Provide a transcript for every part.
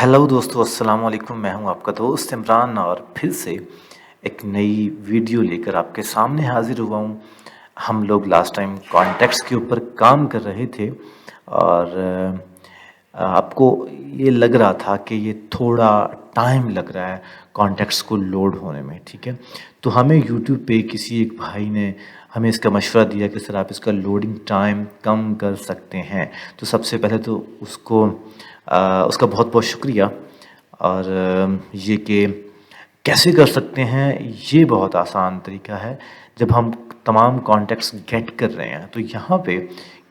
Hello दोस्तों, अस्सलाम वालेकुम। मैं हूं आपका दोस्त इमरान और फिर से एक नई वीडियो लेकर आपके सामने हाजिर हुआ हूं। हम लोग लास्ट टाइम कॉन्टेक्स्ट के ऊपर काम कर रहे थे और आपको ये लग रहा था कि ये थोड़ा टाइम लग रहा है कॉन्टेक्स्ट को लोड होने में, ठीक है। तो हमें यूट्यूब पे किसी एक भाई ने हमें इसका मशवरा दिया कि सर आप इसका लोडिंग टाइम कम कर सकते हैं। तो सबसे पहले तो उसका बहुत बहुत शुक्रिया। और ये कि कैसे कर सकते हैं, ये बहुत आसान तरीका है। जब हम तमाम कॉन्टेक्स्ट गेट कर रहे हैं तो यहाँ पे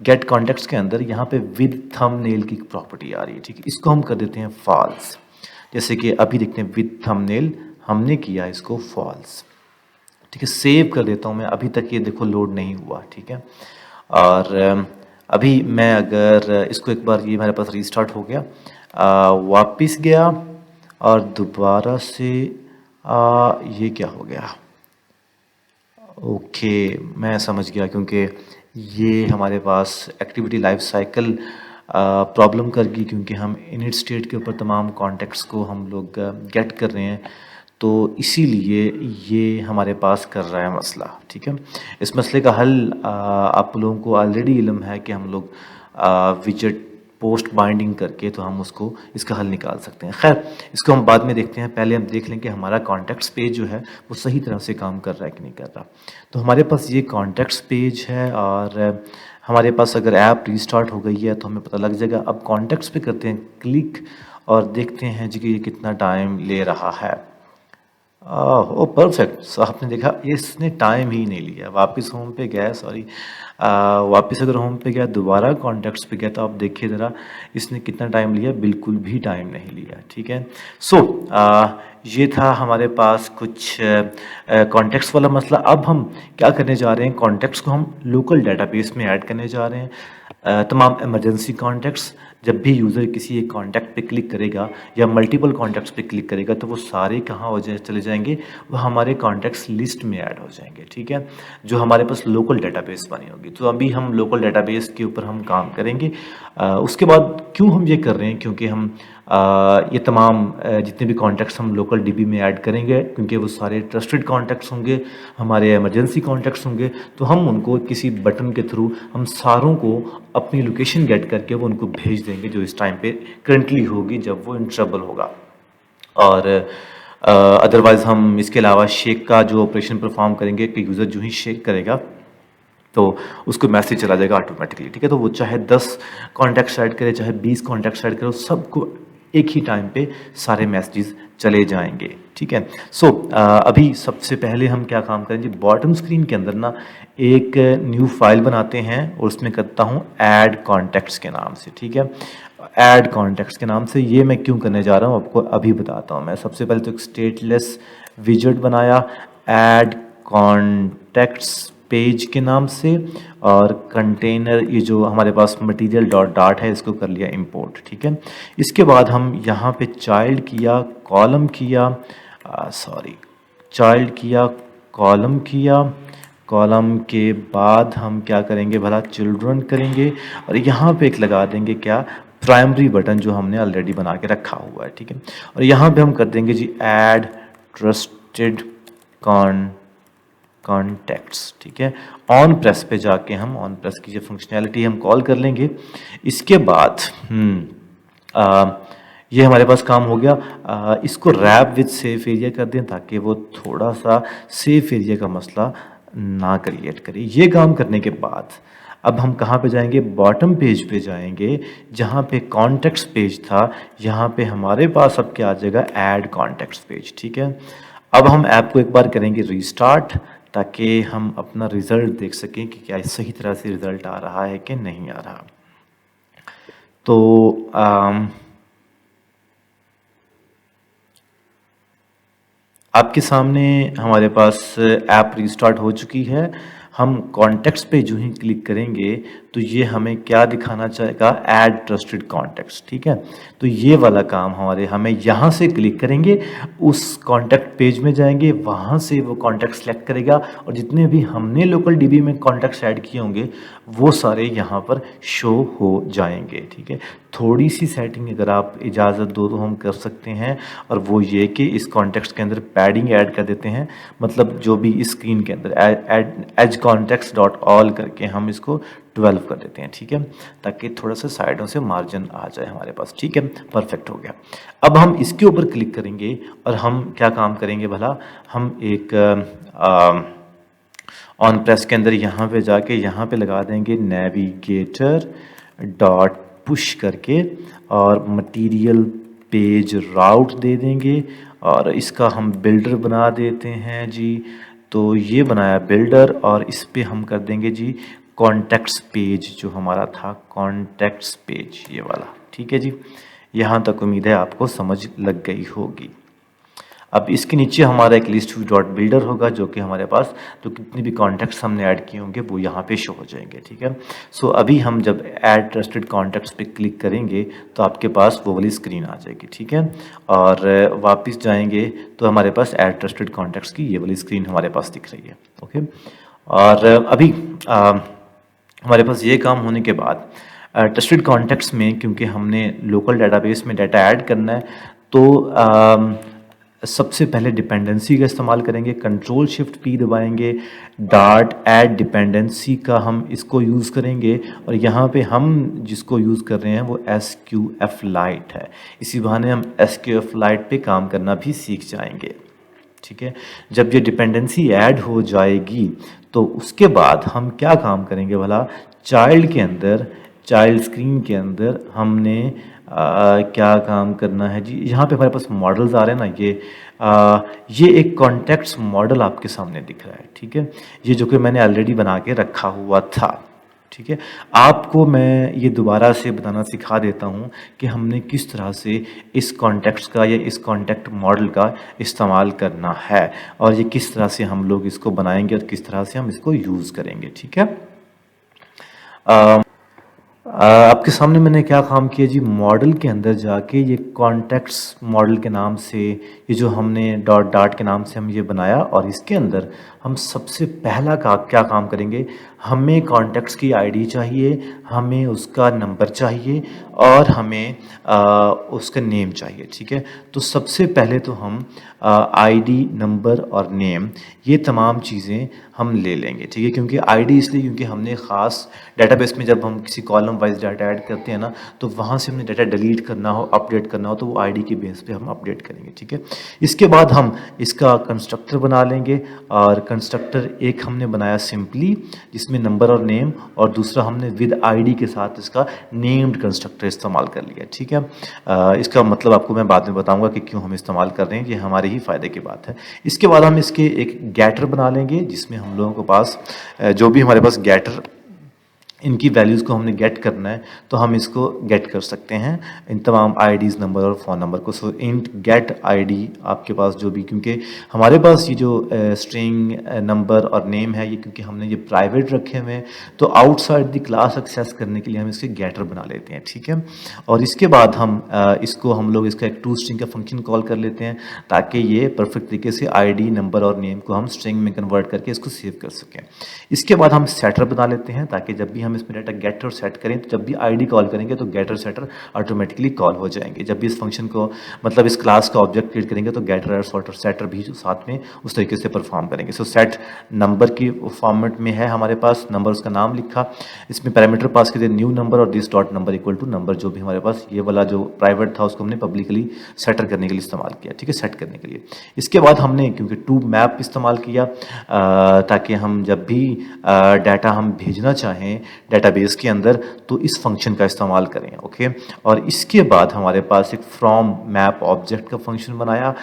गेट कॉन्टेक्स्ट के अंदर यहाँ पे विद थंबनेल की प्रॉपर्टी आ रही है, ठीक है। इसको हम कर देते हैं फॉल्स। जैसे कि अभी देखते हैं विद थंबनेल हमने किया इसको फॉल्स, ठीक है। सेव कर देता हूँ मैं। अभी तक ये देखो लोड नहीं हुआ, ठीक है। और अभी मैं अगर इसको एक बार, ये मेरे पास रीस्टार्ट हो गया, वापस गया और दोबारा से ये क्या हो गया, ओके मैं समझ गया। क्योंकि ये हमारे पास एक्टिविटी लाइफ साइकिल प्रॉब्लम कर गई, क्योंकि हम इनिट स्टेट के ऊपर तमाम कॉन्टेक्ट्स को हम लोग गेट कर रहे हैं, तो इसीलिए ये हमारे पास कर रहा है मसला, ठीक है। इस मसले का हल आप लोगों को ऑलरेडी इल्म है कि हम लोग विजेट पोस्ट बाइंडिंग करके तो हम उसको इसका हल निकाल सकते हैं। खैर, इसको हम बाद में देखते हैं। पहले हम देख लें कि हमारा कॉन्टेक्ट्स पेज जो है वो सही तरह से काम कर रहा है कि नहीं कर रहा। तो हमारे पास ये कॉन्टेक्ट्स पेज है और हमारे पास अगर ऐप रीस्टार्ट हो गई है तो हमें पता लग जाएगा। अब कॉन्टेक्ट्स पे करते हैं क्लिक और देखते हैं जी कि ये कितना टाइम ले रहा है। ओ परफेक्ट। सो आपने देखा इसने टाइम ही नहीं लिया। वापस होम पे गया, सॉरी, वापस अगर होम पे गया, दोबारा कॉन्टेक्ट्स पे गया, तो आप देखिए ज़रा इसने कितना टाइम लिया। बिल्कुल भी टाइम नहीं लिया, ठीक है। सो ये था हमारे पास कुछ कॉन्टेक्ट्स वाला मसला। अब हम क्या करने जा रहे हैं, कॉन्टेक्ट्स को हम लोकल डेटाबेस में ऐड करने जा रहे हैं। तमाम इमरजेंसी कॉन्टेक्ट्स, जब भी यूज़र किसी एक कॉन्टैक्ट पे क्लिक करेगा या मल्टीपल कॉन्टैक्ट्स पे क्लिक करेगा तो वो सारे कहाँ हो जाए चले जाएंगे, वो हमारे कॉन्टैक्ट्स लिस्ट में ऐड हो जाएंगे, ठीक है, जो हमारे पास लोकल डेटाबेस बनी होगी। तो अभी हम लोकल डेटाबेस के ऊपर हम काम करेंगे। उसके बाद क्यों हम ये कर रहे हैं, क्योंकि हम ये तमाम जितने भी कॉन्टैक्ट्स हम लोकल डीबी में ऐड करेंगे, क्योंकि वो सारे ट्रस्टेड कॉन्टैक्ट्स होंगे, हमारे इमरजेंसी कॉन्टैक्ट्स होंगे, तो हम उनको किसी बटन के थ्रू हम सारों को अपनी लोकेशन गेट करके वो उनको भेज देंगे जो इस टाइम पे करंटली होगी जब वो इन ट्रबल होगा। और अदरवाइज़ हम इसके अलावा शेक का जो ऑपरेशन परफॉर्म करेंगे कि यूज़र जो ही शेक करेगा तो उसको मैसेज चला जाएगा ऑटोमेटिकली, ठीक है। तो वो चाहे 10 कॉन्टैक्ट्स ऐड करे, चाहे 20 कॉन्टैक्ट्स ऐड करे, सबको एक ही टाइम पे सारे मैसेजेस चले जाएंगे, ठीक है। सो अभी सबसे पहले हम क्या काम करेंगे, बॉटम स्क्रीन के अंदर ना एक न्यू फाइल बनाते हैं और उसमें करता हूँ ऐड कॉन्टैक्ट्स के नाम से, ठीक है। ऐड कॉन्टैक्ट्स के नाम से ये मैं क्यों करने जा रहा हूँ आपको अभी बताता हूँ। मैं सबसे पहले तो एक स्टेटलेस विजेट बनाया ऐड कॉन्टैक्ट्स पेज के नाम से, और कंटेनर ये जो हमारे पास मटेरियल डॉट डाट है इसको कर लिया इंपोर्ट, ठीक है। इसके बाद हम यहाँ पे चाइल्ड किया, कॉलम किया, चाइल्ड किया, कॉलम किया, कॉलम के बाद हम क्या करेंगे भला, चिल्ड्रन करेंगे, और यहाँ पे एक लगा देंगे क्या, प्राइमरी बटन जो हमने ऑलरेडी बना के रखा हुआ है, ठीक है। और यहाँ पे हम कर देंगे जी ऐड ट्रस्टेड कॉन्टैक्ट्स, ठीक है। ऑन प्रेस पे जाके हम ऑन प्रेस की जो फंक्शनैलिटी हम कॉल कर लेंगे। इसके बाद ये हमारे पास काम हो गया। इसको रैप विद सेफ एरिया कर दें ताकि वो थोड़ा सा सेफ एरिया का मसला ना क्रिएट करे। ये काम करने के बाद अब हम कहाँ पे जाएंगे, बॉटम पेज पे जाएंगे जहाँ पे कॉन्टैक्ट्स पेज था। यहाँ पे हमारे पास अब क्या आ जाएगा, ऐड कॉन्टैक्ट्स पेज, ठीक है। अब हम ऐप को एक बार करेंगे रीस्टार्ट ताकि हम अपना रिज़ल्ट देख सकें कि क्या सही तरह से रिज़ल्ट आ रहा है कि नहीं आ रहा। तो आपके सामने हमारे पास ऐप रीस्टार्ट हो चुकी है। हम कॉन्टैक्ट्स पे जो ही क्लिक करेंगे तो ये हमें क्या दिखाना चाहेगा, ऐड ट्रस्टेड कॉन्टैक्ट्स, ठीक है। तो ये वाला काम हमें यहाँ से क्लिक करेंगे, उस कॉन्टैक्ट पेज में जाएंगे, वहाँ से वो कॉन्टैक्ट सेलेक्ट करेगा और जितने भी हमने लोकल डीबी में कॉन्टैक्ट्स ऐड किए होंगे वो सारे यहाँ पर शो हो जाएंगे, ठीक है। थोड़ी सी सेटिंग अगर आप इजाज़त दो तो हम कर सकते हैं, और वो ये कि इस कॉन्टेक्स्ट के अंदर पैडिंग ऐड कर देते हैं। मतलब जो भी इस स्क्रीन के अंदर एज कॉन्टेक्स्ट डॉट ऑल करके हम इसको 12 कर देते हैं, ठीक है, ताकि थोड़ा सा साइडों से मार्जिन आ जाए हमारे पास, ठीक है, परफेक्ट हो गया। अब हम इसके ऊपर क्लिक करेंगे और हम क्या काम करेंगे भला, हम एक ऑन प्रेस के अंदर यहाँ पे जाके यहाँ पे लगा देंगे नेविगेटर डॉट पुश करके, और मटेरियल पेज राउट दे देंगे, और इसका हम बिल्डर बना देते हैं जी। तो ये बनाया बिल्डर, और इस पे हम कर देंगे जी कॉन्टेक्ट्स पेज, जो हमारा था कॉन्टेक्ट्स पेज ये वाला, ठीक है जी। यहाँ तक उम्मीद है आपको समझ लग गई होगी। अब इसके नीचे हमारा एक लिस्ट व्यू डॉट बिल्डर होगा, जो कि हमारे पास तो कितने भी कॉन्टैक्ट्स हमने ऐड किए होंगे वो यहाँ पे शो हो जाएंगे, ठीक है। सो अभी हम जब ऐड ट्रस्टेड कॉन्टैक्ट्स पे क्लिक करेंगे तो आपके पास वो वाली स्क्रीन आ जाएगी, ठीक है। और वापस जाएंगे तो हमारे पास ऐड ट्रस्टेड कॉन्टैक्ट्स की ये वाली स्क्रीन हमारे पास दिख रही है, ओके। और अभी हमारे पास ये काम होने के बाद ट्रस्टेड कॉन्टैक्ट्स में, क्योंकि हमने लोकल डेटाबेस में डाटा ऐड करना है, तो सबसे पहले डिपेंडेंसी का इस्तेमाल करेंगे। कंट्रोल शिफ्ट पी दबाएंगे, डॉट ऐड डिपेंडेंसी का हम इसको यूज़ करेंगे, और यहाँ पे हम जिसको यूज़ कर रहे हैं वो SQF लाइट है। इसी बहाने हम SQF लाइट पे काम करना भी सीख जाएंगे, ठीक है। जब ये डिपेंडेंसी ऐड हो जाएगी तो उसके बाद हम क्या काम करेंगे भला, चाइल्ड के अंदर, चाइल्ड स्क्रीन के अंदर हमने क्या काम करना है जी। यहाँ पे हमारे पास मॉडल्स आ रहे हैं ना, ये एक कॉन्टेक्ट्स मॉडल आपके सामने दिख रहा है, ठीक है। ये जो कि मैंने ऑलरेडी बना के रखा हुआ था, ठीक है। आपको मैं ये दोबारा से बताना सिखा देता हूँ कि हमने किस तरह से इस कॉन्टेक्ट्स का या इस कॉन्टेक्ट मॉडल का इस्तेमाल करना है, और ये किस तरह से हम लोग इसको बनाएंगे और किस तरह से हम इसको यूज़ करेंगे, ठीक है। आपके सामने मैंने क्या काम किया जी, मॉडल के अंदर जाके ये कॉन्टेक्ट्स मॉडल के नाम से, ये जो हमने डॉट डॉट के नाम से हम ये बनाया, और इसके अंदर हम सबसे पहला क्या काम करेंगे, हमें कॉन्टेक्ट्स की आईडी चाहिए, हमें उसका नंबर चाहिए, और हमें उसका नेम चाहिए, ठीक है। तो सबसे पहले तो हम आईडी, नंबर और नेम, ये तमाम चीज़ें हम ले लेंगे, ठीक है। क्योंकि आईडी इसलिए क्योंकि हमने ख़ास डेटाबेस में जब हम किसी कॉलम वाइज डाटा ऐड करते हैं ना, तो वहाँ से हमने डाटा डिलीट करना हो, अपडेट करना हो, तो वो आईडी के बेस पे हम अपडेट करेंगे, ठीक है। इसके बाद हम इसका कंस्ट्रक्टर बना लेंगे, और कंस्ट्रक्टर एक हमने बनाया सिंपली, जिसमें नंबर और नेम, और दूसरा हमने विद आईडी के साथ इसका नेम्ड कंस्ट्रक्टर इस्तेमाल कर लिया, ठीक है। इसका मतलब आपको मैं बाद में बताऊंगा कि क्यों हम इस्तेमाल कर रहे हैं, ये हमारे ही फ़ायदे की बात है। इसके बाद हम इसके एक गेटर बना लेंगे, जिसमें हम लोगों के पास जो भी हमारे पास गेटर, इनकी वैल्यूज़ को हमने गेट करना है, तो हम इसको गेट कर सकते हैं, इन तमाम आईडीज़, नंबर और फ़ोन नंबर को। सो इंट गेट आईडी आपके पास जो भी, क्योंकि हमारे पास ये जो स्ट्रिंग नंबर और नेम है, ये क्योंकि हमने ये प्राइवेट रखे हुए हैं, तो आउटसाइड द क्लास एक्सेस करने के लिए हम इसके गेटर बना लेते हैं, ठीक है। और इसके बाद हम इसको हम लोग इसका एक टू स्ट्रिंग का फंक्शन कॉल कर लेते हैं, ताकि ये परफेक्ट तरीके से आईडी, नंबर और नेम को हम स्ट्रिंग में कन्वर्ट करके इसको सेव कर सकें। इसके बाद हम सेटर बना लेते हैं, ताकि जब भी हम इसमें डाटा गेट और सेट करें, तो जब भी आईडी कॉल करेंगे तो गेटर सेटर ऑटोमेटिकली कॉल हो जाएंगे। जब भी इस फंक्शन को, मतलब इस क्लास का ऑब्जेक्ट क्रिएट करेंगे, तो गेटर और सॉर्टर सेटर भी साथ में उस तरीके से परफॉर्म करेंगे। सो सेट नंबर की फॉर्मेट में है हमारे पास, नंबर उसका नाम लिखा, इसमें पैरामीटर पास किए न्यू नंबर और this dot number equal to number, जो भी हमारे पास ये वाला जो प्राइवेट था उसको हमने पब्लिकली सेटर करने के लिए इस्तेमाल किया, ठीक है, सेट करने के लिए। इसके बाद हमने क्योंकि टू मैप इस्तेमाल किया, ताकि हम जब भी डाटा हम भेजना चाहें डेटाबेस के अंदर, तो इस फंक्शन का इस्तेमाल करें, ओके। और इसके बाद हमारे पास एक फ्रॉम मैप ऑब्जेक्ट का फंक्शन बनाया।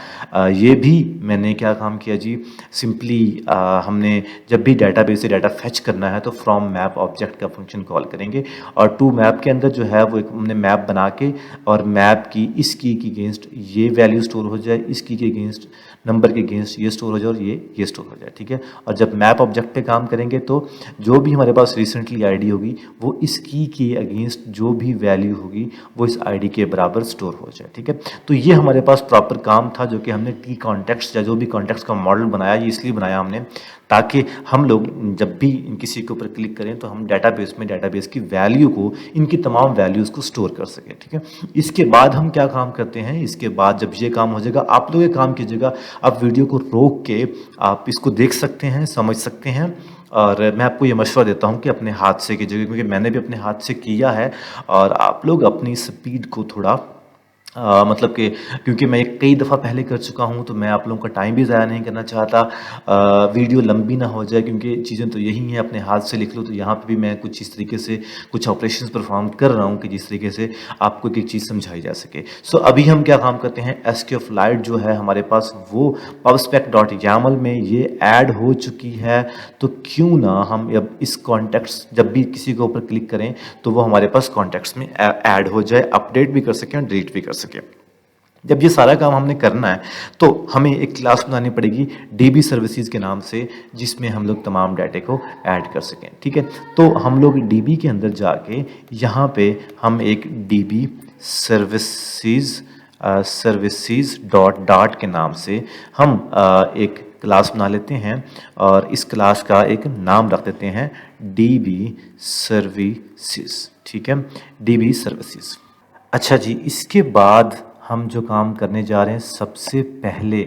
ये भी मैंने क्या काम किया जी, सिंपली हमने जब भी डेटाबेस से डाटा फेच करना है तो फ्रॉम मैप ऑब्जेक्ट का फंक्शन कॉल करेंगे, और टू मैप के अंदर जो है वो एक हमने मैप बना के, और मैप की इस की अगेंस्ट ये वैल्यू स्टोर हो जाए, इस की के अगेंस्ट, नंबर के अगेंस्ट ये स्टोर हो जाए, और ये स्टोर हो जाए, ठीक है। और जब मैप ऑब्जेक्ट पे काम करेंगे तो जो भी हमारे पास रिसेंटली आईडी होगी होगी वो इस की के अगेंस्ट जो भी वैल्यू होगी वो इस आईडी के बराबर स्टोर हो जाए। ठीक है, तो ये हमारे पास प्रॉपर काम था जो कि हमने टी कॉन्टेक्स्ट या जो भी कॉन्टेक्स्ट का मॉडल बनाया ये इसलिए बनाया हमने ताकि हम लोग जब भी किसी के ऊपर क्लिक करें तो हम डेटाबेस में डेटाबेस की वैल्यू को, इनकी तमाम वैल्यूज़ को स्टोर कर सकें। ठीक है, इसके बाद हम क्या काम करते हैं, इसके बाद जब ये काम हो जाएगा आप लोग ये काम कीजिएगा, आप वीडियो को रोक के आप इसको देख सकते हैं, समझ सकते हैं। और मैं आपको ये मशवरा देता हूँ कि अपने हाथ से कीजिएगा क्योंकि मैंने भी अपने हाथ से किया है। और आप लोग अपनी स्पीड को थोड़ा मतलब कि क्योंकि मैं कई दफ़ा पहले कर चुका हूँ तो मैं आप लोगों का टाइम भी ज़ाया नहीं करना चाहता, वीडियो लंबी ना हो जाए क्योंकि चीज़ें तो यही हैं, अपने हाथ से लिख लो। तो यहाँ पे भी मैं कुछ इस तरीके से कुछ ऑपरेशंस परफॉर्म कर रहा हूँ कि जिस तरीके से आपको एक चीज़ समझाई जा सके। सो अभी हम क्या काम करते हैं, SQLite जो है हमारे पास वो pubspec.yaml में ये ऐड हो चुकी है, तो क्यों ना हम अब इस कॉन्टेक्स्ट जब भी किसी के ऊपर क्लिक करें तो वो हमारे पास कॉन्टेक्स्ट में ऐड हो जाए, अपडेट भी कर सकें और डिलीट भी कर सकें। जब ये सारा काम हमने करना है तो हमें एक क्लास बनानी पड़ेगी DB सर्विसेज के नाम से जिसमें हम लोग तमाम डाटे को ऐड कर सकें। ठीक है, तो हम लोग DB के अंदर जाके यहाँ पे हम एक DB सर्विसेज डॉट के नाम से हम एक क्लास बना लेते हैं और इस क्लास का एक नाम रख देते हैं DB सर्विसेज। ठीक है, DB सर्विसेज। अच्छा जी, इसके बाद हम जो काम करने जा रहे हैं सबसे पहले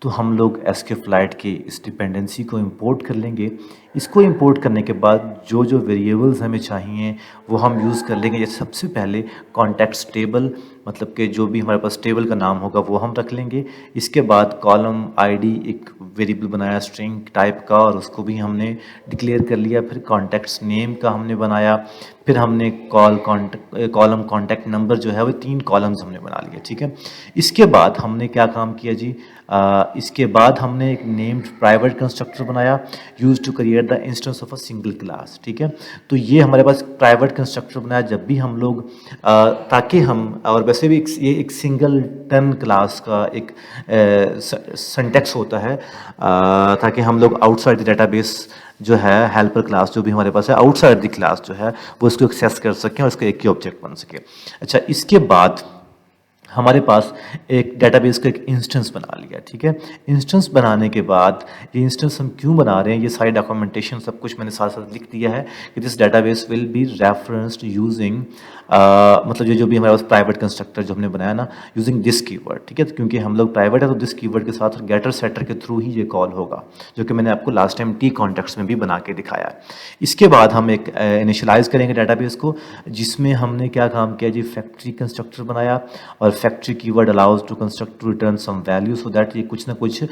तो हम लोग SQLite की इस डिपेंडेंसी को इंपोर्ट कर लेंगे। इसको इंपोर्ट करने के बाद जो जो वेरिएबल्स हमें चाहिए वो हम यूज़ कर लेंगे। जैसे सबसे पहले कॉन्टेक्स्ट टेबल, मतलब कि जो भी हमारे पास टेबल का नाम होगा वो हम रख लेंगे। इसके बाद कॉलम आईडी एक वेरिएबल बनाया स्ट्रिंग टाइप का और उसको भी हमने डिक्लेयर कर लिया। फिर कॉन्टेक्स्ट नेम का हमने बनाया, फिर हमने कॉलम कॉन्टैक्ट नंबर जो है वो 3 कॉलम्स हमने बना लिए। ठीक है, इसके बाद हमने क्या काम किया जी, इसके बाद हमने एक नेम्ड प्राइवेट कंस्ट्रक्टर बनाया use to create the instance of a single class. ठीक है, तो ये हमारे पास प्राइवेट कंस्ट्रक्टर बनाया जब भी हम लोग ताकि हम, और वैसे भी ये एक सिंगल टन क्लास का एक सिंटैक्स होता है ताकि हम लोग आउटसाइड द डेटाबेस जो है हेल्पर क्लास जो भी हमारे पास है आउटसाइड द क्लास जो है वो इसको एक्सेस कर सकें और इसका एक ही ऑब्जेक्ट बन सके। अच्छा, इसके बाद हमारे पास एक डेटाबेस का एक इंस्टेंस बना लिया। ठीक है, इंस्टेंस बनाने के बाद ये इंस्टेंस हम क्यों बना रहे हैं ये सारी डॉक्यूमेंटेशन सब कुछ मैंने साथ साथ लिख दिया है कि this database will be referenced using मतलब ये जो भी हमारे पास प्राइवेट कंस्ट्रक्टर जो हमने बनाया ना यूजिंग दिस कीवर्ड। ठीक है, तो क्योंकि हम लोग प्राइवेट है तो दिस कीवर्ड के साथ गेटर सेटर के थ्रू ही ये कॉल होगा जो कि मैंने आपको लास्ट टाइम टी कॉन्टेक्स्ट में भी बना के दिखाया। इसके बाद हम एक इनिशियलाइज करेंगे डेटाबेस को जिसमें हमने क्या काम किया जी, फैक्ट्री कंस्ट्रक्टर बनाया और factory keyword allows to construct to return some value so that ये कुछ ना कुछ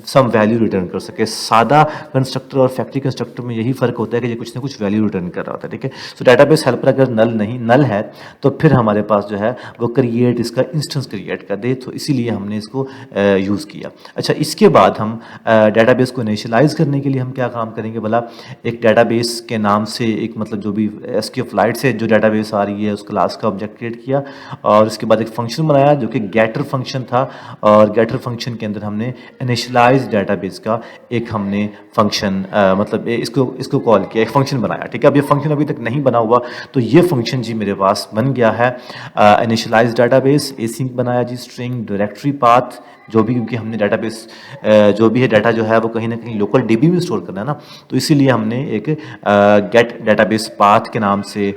सम वैल्यू रिटर्न कर सके। सादा कंस्ट्रक्टर और फैक्ट्री कंस्ट्रक्टर में यही फर्क होता है कि ये कुछ ना कुछ वैल्यू रिटर्न कर रहा होता है। ठीक है, सो डेटाबेस हेल्पर अगर नल है तो फिर हमारे पास जो है वो क्रिएट इसका इंस्टेंस क्रिएट कर दे, तो इसीलिए हमने इसको यूज़ किया। अच्छा, इसके बाद हम डेटाबेस को इनिशियलाइज करने के लिए हम क्या काम करेंगे भला, एक डेटाबेस के नाम से एक मतलब जो भी SQLite से जो डेटाबेस आ रही है उस क्लास का ऑब्जेक्ट क्रिएट किया और उसके बाद एक फंक्शन बनाया जो कि गेटर फंक्शन था और गेटर फंक्शन के अंदर हमने इनिशियलाइज डेटाबेस का एक हमने फंक्शन मतलब इसको कॉल किया, एक फंक्शन बनाया। ठीक है, अब ये फंक्शन अभी तक नहीं बना हुआ तो ये फंक्शन जी मेरे पास बन गया है। इनिशियलाइज डेटाबेस एसिंक बनाया जी, स्ट्रिंग डायरेक्टरी पाथ जो भी, क्योंकि हमने डेटाबेस जो भी है डाटा जो है वो कहीं ना कहीं लोकल DB में स्टोर करना है ना, तो इसीलिए हमने एक गेट डेटाबेस पाथ के नाम से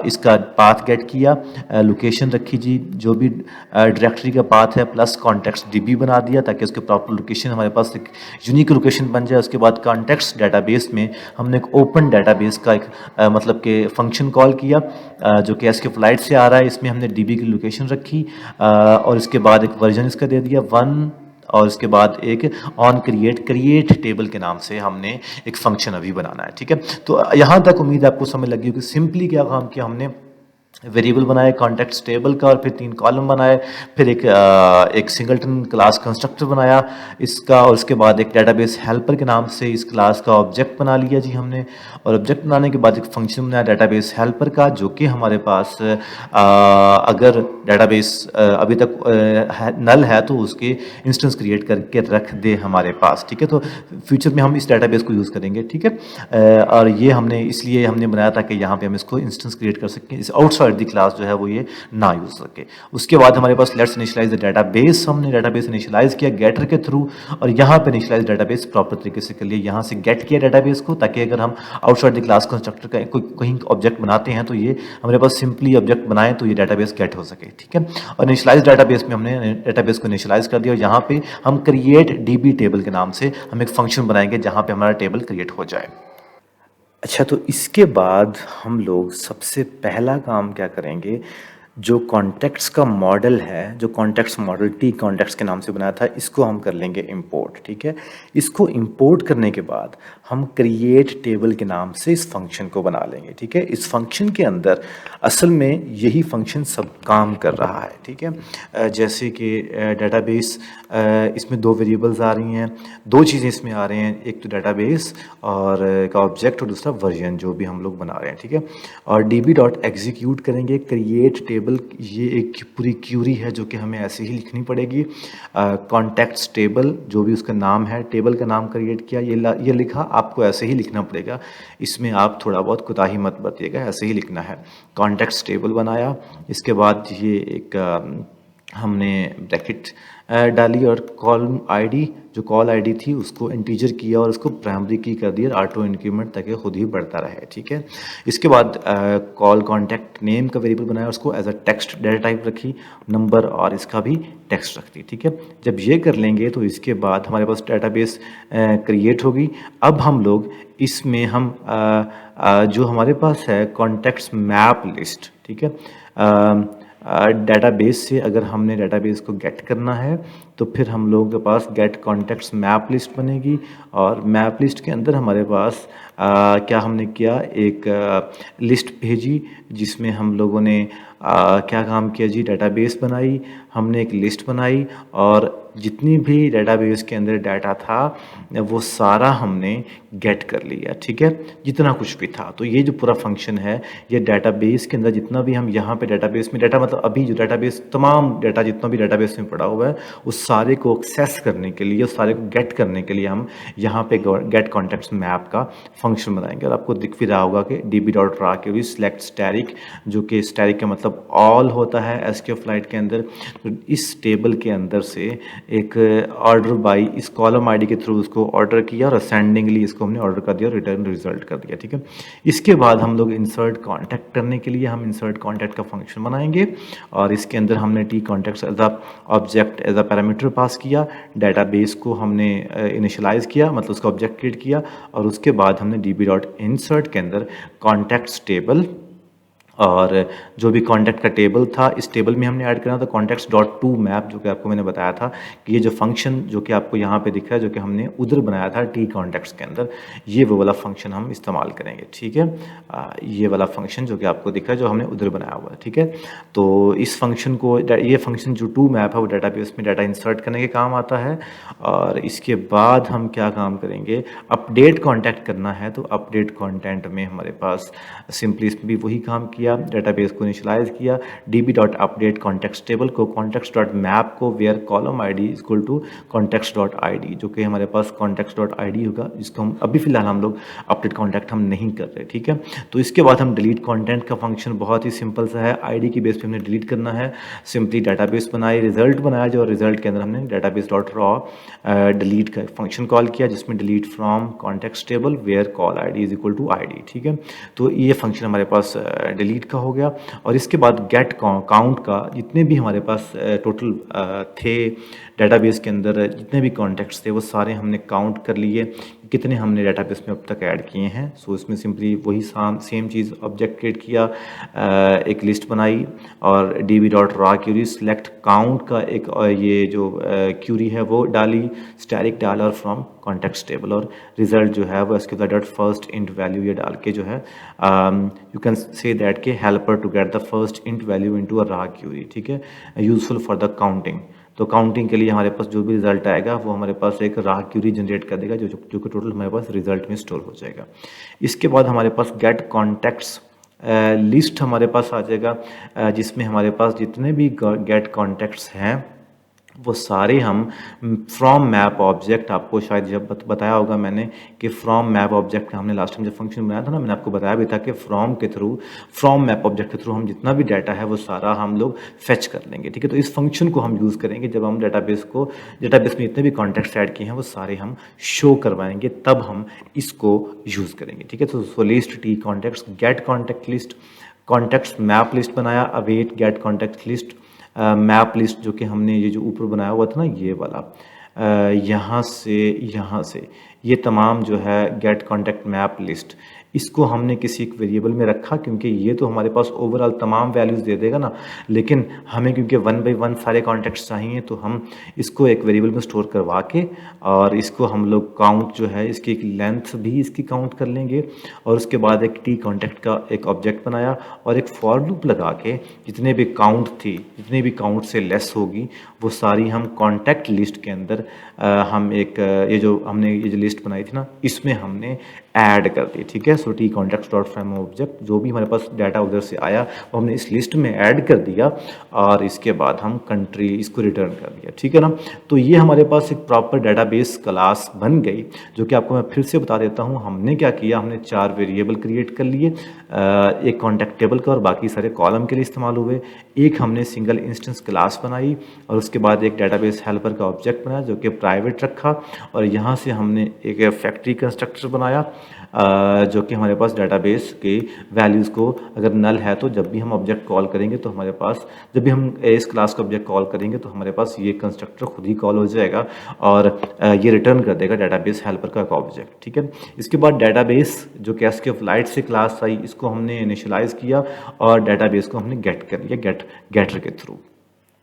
इसका पाथ गेट किया, लोकेशन रखी जी जो भी डायरेक्टरी का पाथ है प्लस कॉन्टेक्स्ट DB बना दिया ताकि उसके प्रॉपर लोकेशन हमारे पास एक यूनिक लोकेशन बन जाए। उसके बाद कॉन्टेक्स्ट डेटाबेस में हमने एक ओपन डेटाबेस का एक मतलब के फंक्शन कॉल किया जो कि SQLite से आ रहा है, इसमें हमने DB की लोकेशन रखी और इसके बाद एक वर्जन इसका दे दिया 1 और इसके बाद एक ऑन क्रिएट टेबल के नाम से हमने एक फंक्शन अभी बनाना है। ठीक है, तो यहाँ तक उम्मीद आपको समझ लगी होगी। सिंपली क्या काम किया हमने, वेरिएबल बनाए कॉन्टेक्स्ट टेबल का और फिर 3 कॉलम बनाए, फिर एक सिंगलटन क्लास कंस्ट्रक्टर बनाया इसका, और उसके बाद एक डेटाबेस हेल्पर के नाम से इस क्लास का ऑब्जेक्ट बना लिया जी हमने। और ऑब्जेक्ट बनाने के बाद एक फंक्शन बनाया डेटाबेस हेल्पर का, जो कि हमारे पास अगर डेटाबेस अभी तक नल है तो उसके इंस्टेंस क्रिएट करके रख दे हमारे पास, ठीक है। तो फ्यूचर में हम इस डेटाबेस को यूज़ करेंगे, ठीक है। और ये हमने इसलिए हमने बनाया था कि यहाँ पे हम इसको इंस्टेंस क्रिएट कर सकें, इस आउटसाइड द क्लास जो है वो ये ना यूज सके। उसके बाद हमारे पास लेट्स इनिशियलाइज द डेटाबेस, हमने डेटाबेस इनिशियलाइज किया गेटर के थ्रू, और यहाँ पे इनिशियलाइज डेटाबेस प्रॉपर तरीके से कर लिया, यहाँ से गेट किया डेटाबेस को, ताकि अगर हम आउटसाइड द क्लास कंस्ट्रक्टर का कोई कहीं ऑब्जेक्ट बनाते हैं तो ये हमारे पास सिंपली ऑब्जेक्ट बनाए तो ये डेटाबेस गेट हो सके, ठीक है। और इनिशियलाइज डेटाबेस में हमने डेटाबेस को इनिशियलाइज कर दिया, और यहाँ पे हम क्रिएट डीबी टेबल के नाम से हम एक फंक्शन बनाएंगे जहाँ पे हमारा टेबल क्रिएट हो जाए। अच्छा, तो इसके बाद हम लोग सबसे पहला काम क्या करेंगे, जो कॉन्टेक्ट्स का मॉडल है, जो कॉन्टेक्ट्स मॉडल टी कॉन्टेक्ट्स के नाम से बनाया था, इसको हम कर लेंगे इंपोर्ट, ठीक है। इसको इंपोर्ट करने के बाद हम क्रिएट टेबल के नाम से इस फंक्शन को बना लेंगे, ठीक है। इस फंक्शन के अंदर असल में यही फंक्शन सब काम कर रहा है, ठीक है। जैसे कि डेटाबेस, इसमें 2 वेरिएबल्स आ रही हैं, 2 चीज़ें इसमें आ रही हैं, एक तो डेटाबेस और का ऑब्जेक्ट, और दूसरा वर्जन जो भी हम लोग बना रहे हैं, ठीक है। और db डॉट एग्जीक्यूट करेंगे क्रिएट टेबल, ये एक पूरी क्यूरी है जो कि हमें ऐसे ही लिखनी पड़ेगी। कॉन्टेक्ट्स टेबल जो भी उसका नाम है, टेबल का नाम क्रिएट किया, ये लिखा, आपको ऐसे ही लिखना पड़ेगा, इसमें आप थोड़ा बहुत कोताही मत बरतिएगा, ऐसे ही लिखना है। कॉन्टेक्ट्स टेबल बनाया, इसके बाद ये एक हमने ब्रैकेट डाली, और कॉलम आईडी, जो कॉल आईडी थी उसको इंटीजर किया और उसको प्राइमरी की कर दिया ऑटो इंक्रीमेंट, ताकि खुद ही बढ़ता रहे, ठीक है। इसके बाद कॉल कॉन्टैक्ट नेम का वेरिएबल बनाया, उसको as a text data type रखी, नंबर और इसका भी टेक्स्ट रख दी, ठीक है। जब ये कर लेंगे तो इसके बाद हमारे पास डेटाबेस क्रिएट होगी। अब हम लोग इसमें हम जो हमारे पास है कॉन्टैक्ट्स मैप लिस्ट, ठीक है। डेटाबेस से अगर हमने डेटाबेस को गेट करना है तो फिर हम लोगों के पास गेट कॉन्टेक्ट्स मैप लिस्ट बनेगी, और मैप लिस्ट के अंदर हमारे पास क्या हमने किया, एक लिस्ट भेजी जिसमें हम लोगों ने क्या काम किया जी, डेटाबेस बनाई, हमने एक लिस्ट बनाई, और जितनी भी डेटाबेस के अंदर डाटा था वो सारा हमने गेट कर लिया, ठीक है, जितना कुछ भी था। तो ये जो पूरा फंक्शन है, ये डेटाबेस के अंदर जितना भी हम यहाँ पे डेटाबेस में डाटा, मतलब अभी जो डेटाबेस तमाम डाटा जितना भी डेटाबेस में पड़ा हुआ है उस सारे को एक्सेस करने के लिए, उस सारे को गेट करने के लिए हम यहाँ पे गेट कॉन्टेक्ट्स मैप का फंक्शन बनाएंगे। और आपको दिख भी रहा होगा कि db.raw के भी सिलेक्ट स्टैटिक, जो कि स्टैटिक का मतलब ऑल होता है SQLite के अंदर। तो इस टेबल के अंदर से एक ऑर्डर बाई इस कॉलम आईडी के थ्रू उसको ऑर्डर किया, और असेंडिंगली इसको हमने ऑर्डर कर दिया और रिटर्न रिजल्ट कर दिया, ठीक है। इसके बाद हम लोग इंसर्ट कॉन्टैक्ट करने के लिए हम इंसर्ट कॉन्टैक्ट का फंक्शन बनाएंगे, और इसके अंदर हमने T contact as a object as a parameter pass किया, डेटाबेस को हमने इनिशियलाइज किया, मतलब उसका ऑब्जेक्ट क्रिएट किया, और उसके बाद हमने db.insert के अंदर कॉन्टैक्ट्स टेबल, और जो भी कॉन्टैक्ट का टेबल था इस टेबल में हमने ऐड करना था कॉन्टैक्ट्स डॉट टू मैप, जो कि आपको मैंने बताया था कि ये जो फंक्शन जो कि आपको यहाँ पे दिख रहा है, जो कि हमने उधर बनाया था टी कॉन्टैक्ट्स के अंदर, ये वो वाला फंक्शन हम इस्तेमाल करेंगे, ठीक है। ये वाला फंक्शन जो कि आपको दिख रहा है जो हमने उधर बनाया हुआ है, ठीक है। तो इस फंक्शन को, ये फंक्शन जो टू मैप है वो डेटाबेस में डाटा इंसर्ट करने के काम आता है। और इसके बाद हम क्या काम करेंगे, अपडेट कॉन्टैक्ट करना है तो अपडेट कॉन्टेंट में हमारे पास सिंपली इसमें भी वही काम किया, डेटाबेस को इनिशियलाइज किया, db.update कॉन्टेक्स्ट टेबल को context.map को where column ID equal to context.id, जो कि हमारे पास context.id होगा, जिसको हम अभी फिलहाल हम लोग अपडेट कॉन्टैक्ट हम नहीं कर रहे, ठीक है। तो इसके बाद हम डिलीट कॉन्टेंट का फंक्शन बहुत ही सिंपल सा है, आईडी की बेस पे हमने डिलीट करना है, सिंपली डेटाबेस बनाई, रिजल्ट बनाया, जो रिजल्ट के अंदर हमने डेटाबेस डॉट रॉ डिलीट का फंक्शन कॉल किया, जिसमें delete from context table where call ID is equal to ID, ठीक है। तो ये फंक्शन हमारे पास डिलीट का हो गया। और इसके बाद गेट काउंट का, जितने भी हमारे पास टोटल थे डेटाबेस के अंदर, जितने भी कॉन्टेक्ट्स थे वो सारे हमने काउंट कर लिए, कितने हमने डेटाबेस में अब तक ऐड किए हैं। सो इसमें सिंपली वही सेम चीज़ ऑब्जेक्ट क्रिएट किया, एक लिस्ट बनाई, और db.raw क्यूरी सिलेक्ट काउंट का एक ये जो क्यूरी है वो डाली, स्टैटिक डाला, और फ्रॉम कॉन्टेक्स्ट टेबल, और रिजल्ट जो है वो इसके डॉट फर्स्ट इंट वैल्यू ये डाल के जो है यू कैन से दैट के helper to get the first int value into a raw query, ठीक है, यूजफुल फॉर द काउंटिंग। तो काउंटिंग के लिए हमारे पास जो भी रिजल्ट आएगा वो हमारे पास एक राह क्यूरी जनरेट कर देगा, जो कि टोटल हमारे पास रिजल्ट में स्टोर हो जाएगा। इसके बाद हमारे पास गेट कॉन्टैक्ट्स लिस्ट हमारे पास आ जाएगा, जिसमें हमारे पास जितने भी गेट कॉन्टैक्ट्स हैं वो सारे हम फ्रॉम मैप ऑब्जेक्ट, आपको शायद जब बताया होगा मैंने कि फ्रॉम मैप ऑब्जेक्ट हमने लास्ट टाइम जब फंक्शन बनाया था ना, मैंने आपको बताया भी था कि फ्रॉम मैप ऑब्जेक्ट के थ्रू हम जितना भी डाटा है वो सारा हम लोग फेच कर लेंगे, ठीक है। तो इस फंक्शन को हम यूज़ करेंगे जब हम डेटाबेस में जितने भी कॉन्टेक्ट्स ऐड किए हैं वो सारे हम शो करवाएंगे, तब हम इसको यूज़ करेंगे, ठीक है। तो list T contacts, get contact list, contacts map list बनाया, await get contact list, map list जो कि हमने ये जो ऊपर बनाया हुआ था ना ये वाला, यहाँ से ये तमाम जो है गेट कॉन्टेक्ट मैप लिस्ट, इसको हमने किसी एक वेरिएबल में रखा क्योंकि ये तो हमारे पास ओवरऑल तमाम वैल्यूज़ दे देगा ना, लेकिन हमें क्योंकि 1 बाई 1 सारे कॉन्टेक्ट्स चाहिए तो हम इसको एक वेरिएबल में स्टोर करवा के और इसको हम लोग काउंट जो है इसकी एक लेंथ भी इसकी काउंट कर लेंगे, और उसके बाद एक टी कॉन्टेक्ट का एक ऑब्जेक्ट बनाया और एक फॉर लूप लगा के जितने भी काउंट से लेस होगी वो सारी हम कॉन्टैक्ट लिस्ट के अंदर हम एक ये जो लिस्ट बनाई थी ना इसमें हमने ऐड कर दी, ठीक है। So T contacts dot from object, जो भी हमारे पास डाटा उधर से आया वो हमने इस लिस्ट में ऐड कर दिया और इसके बाद हम कंट्री इसको रिटर्न कर दिया, ठीक है ना। तो ये हमारे पास एक प्रॉपर डाटाबेस क्लास बन गई, जो कि आपको मैं फिर से बता देता हूँ। हमने क्या किया, हमने 4 वेरिएबल क्रिएट कर लिए, एक कॉन्टैक्ट टेबल का और बाकी सारे कॉलम के लिए इस्तेमाल हुए, एक हमने सिंगल इंस्टेंस क्लास बनाई और उसके बाद एक डाटाबेस हेल्पर का ऑब्जेक्ट बनाया जो कि प्राइवेट रखा, और यहाँ से हमने एक फैक्ट्री कंस्ट्रक्टर बनाया जो कि हमारे पास डाटाबेस के वैल्यूज़ को अगर नल है तो जब भी हम ऑब्जेक्ट कॉल करेंगे तो हमारे पास, जब भी हम इस क्लास का ऑब्जेक्ट कॉल करेंगे तो हमारे पास ये कंस्ट्रक्टर खुद ही कॉल हो जाएगा और ये रिटर्न कर देगा डाटाबेस हेल्पर का ऑब्जेक्ट, ठीक है। इसके बाद डाटाबेस जो कि एसक्यूएलाइट से क्लास आई, इसको हमने इनिशियलाइज़ किया और डाटाबेस को हमने गेट कर लिया गेटर के थ्रू।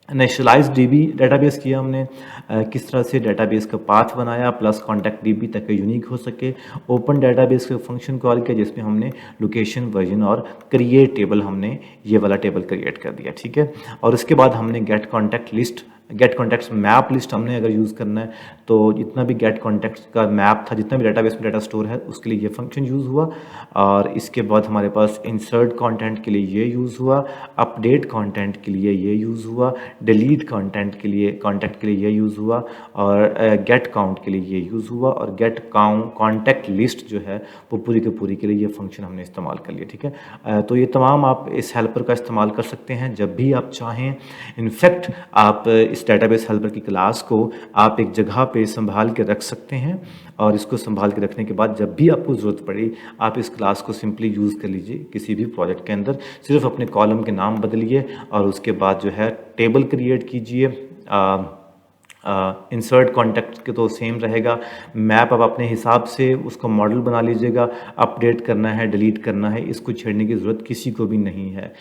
इनिशियलाइज डीबी डाटाबेस किया हमने, किस तरह से डाटाबेस का पाथ बनाया प्लस कॉन्टैक्ट डीबी तक यूनिक हो सके। ओपन डाटाबेस का फंक्शन कॉल किया जिसमें हमने लोकेशन, वर्जन और क्रिएट टेबल, हमने ये वाला टेबल क्रिएट कर दिया, ठीक है। और उसके बाद हमने गेट कॉन्टैक्ट्स मैप लिस्ट हमने अगर यूज़ करना है तो जितना भी गेट कॉन्टैक्ट्स का मैप था, जितना भी डाटाबेस में डाटा स्टोर है उसके लिए ये फंक्शन यूज़ हुआ। और इसके बाद हमारे पास इंसर्ट कंटेंट के लिए ये यूज़ हुआ, अपडेट कंटेंट के लिए ये यूज़ हुआ, डिलीट कंटेंट के लिए कॉन्टैक्ट के लिए ये यूज़ हुआ, और गेट काउंट के लिए ये यूज़ हुआ, और गेट काउंट कॉन्टैक्ट लिस्ट जो है वो पूरी की पूरी के लिए ये फंक्शन हमने इस्तेमाल कर लिया, ठीक है। तो ये तमाम आप इस हेल्पर का इस्तेमाल कर सकते हैं जब भी आप चाहें। इनफैक्ट आप इस डाटाबेस हेल्पर की क्लास को आप एक जगह पे संभाल के रख सकते हैं, और इसको संभाल के रखने के बाद जब भी आपको ज़रूरत पड़े आप इस क्लास को सिंपली यूज़ कर लीजिए किसी भी प्रोजेक्ट के अंदर। सिर्फ अपने कॉलम के नाम बदलिए और उसके बाद जो है टेबल क्रिएट कीजिए। इंसर्ट कॉन्टैक्ट के तो सेम रहेगा, मैप आप अपने हिसाब से उसका मॉडल बना लीजिएगा, अपडेट करना है, डिलीट करना है, इसको छेड़ने की ज़रूरत किसी को भी नहीं है।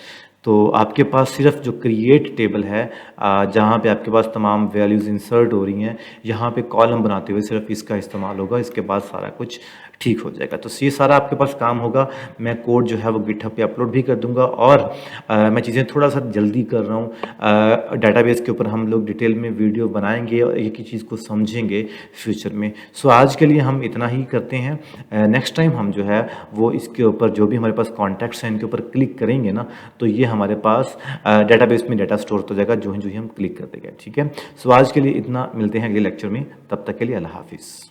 तो आपके पास सिर्फ जो क्रिएट टेबल है जहाँ पे आपके पास तमाम वैल्यूज़ इंसर्ट हो रही हैं, यहाँ पे कॉलम बनाते हुए सिर्फ इसका इस्तेमाल होगा, इसके बाद सारा कुछ ठीक हो जाएगा। तो ये सारा आपके पास काम होगा। मैं कोड जो है वो गिटहब पे अपलोड भी कर दूंगा, और मैं चीज़ें थोड़ा सा जल्दी कर रहा हूँ। डाटाबेस के ऊपर हम लोग डिटेल में वीडियो बनाएंगे और एक ही चीज़ को समझेंगे फ्यूचर में। सो आज के लिए हम इतना ही करते हैं। नेक्स्ट टाइम हम जो है वो इसके ऊपर जो भी हमारे पास कॉन्टैक्ट्स हैं इनके ऊपर क्लिक करेंगे ना, तो ये हमारे पास डाटाबेस में डाटा स्टोर हो जाएगा जो ही हम क्लिक कर देंगे, ठीक है। सो आज के लिए इतना, मिलते हैं अगले लेक्चर में, तब तक के लिए अल्लाह हाफिज़।